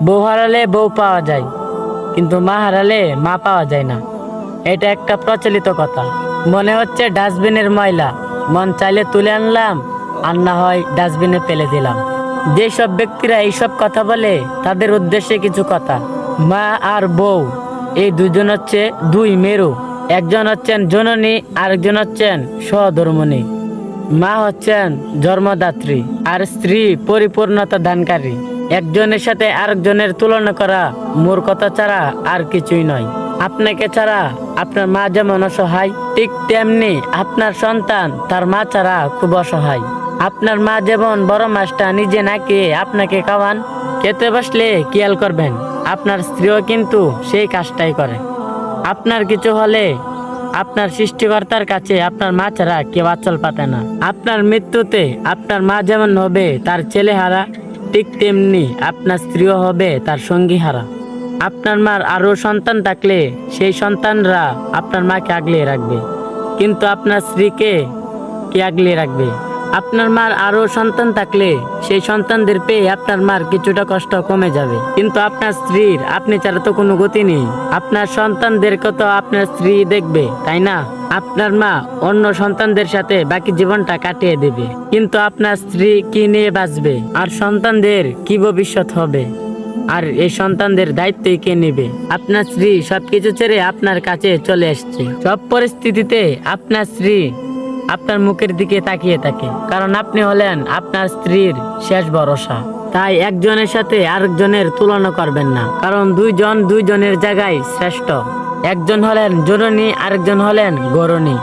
বউ হারালে বউ পাওয়া যায়, কিন্তু মা হারালে মা পাওয়া যায় না। এটা একটা প্রচলিত কথা। মনে হচ্ছে ডাস্টবিনের ময়লা, মন চাইলে তুলে আনলাম, আর না হয় ডাস্টবিনে ফেলে দিলাম। যেসব ব্যক্তিরা এইসব কথা বলে তাদের উদ্দেশ্যে কিছু কথা। মা আর বউ এই দুজন হচ্ছে দুই মেরু। একজন হচ্ছেন জননী, আরেকজন হচ্ছেন সহধর্মিণী। মা হচ্ছেন জন্মদাত্রী আর স্ত্রী পরিপূর্ণতা দানকারী। একজনের সাথে আরেকজনের তুলনা করা মূর্খতা ছাড়া আর কিছুই নয়। আপনাকে ছাড়া আপনার মা যেমন অসহায়, ঠিক তেমনি আপনার সন্তান তার মা ছাড়া খুব অসহায়। আপনার মা যেমন বড় মাছটা নিজে না খেয়ে আপনাকে খাওয়ান, খেতে বসলে খেয়াল করবেন আপনার স্ত্রীও কিন্তু সেই কাজটাই করে। আপনার কিছু হলে আপনার সৃষ্টিকর্তার কাছে আপনার মা ছাড়া কেউ আঁচল পাতে না। আপনার মৃত্যুতে আপনার মা যেমন হবে তার ছেলে হারা, ঠিক তেমনি আপনার স্ত্রীও হবে তার সঙ্গী হারা। আপনার মার আরো সন্তান থাকলে সেই সন্তানরা আপনার মাকে আগলে রাখবে, কিন্তু আপনার স্ত্রীকে কে আগলে রাখবে? আপনার মার আরো সন্তান থাকলে সেই সন্তানদের পেয়ে আপনার মার কিছুটা কষ্ট কমে যাবে, কিন্তু আপনার স্ত্রীর আপনি ছাড়া তো কোনো গতি নেই। আপনার সন্তানদেরকে তো আপনার স্ত্রী দেখবে, তাই না? আপনার মা অন্য সন্তানদের সাথে বাকি জীবনটা কাটিয়ে দেবে, কিন্তু আপনার স্ত্রী কি নিয়ে বাঁচবে? আর সন্তানদের কি ভবিষ্যৎ হবে? আর এই সন্তানদের দায়িত্বই কে নেবে? আপনার স্ত্রী সবকিছু ছেড়ে আপনার কাছে চলে এসছে। সব পরিস্থিতিতে আপনার স্ত্রী আপনার মুখের দিকে তাকিয়ে থাকে, কারণ আপনি হলেন আপনার স্ত্রীর শেষ ভরসা। তাই একজনের সাথে আরেকজনের তুলনা করবেন না, কারণ দুইজন দুইজনের জায়গায় শ্রেষ্ঠ। একজন হলেন জননী, আরেকজন হলেন গরনী।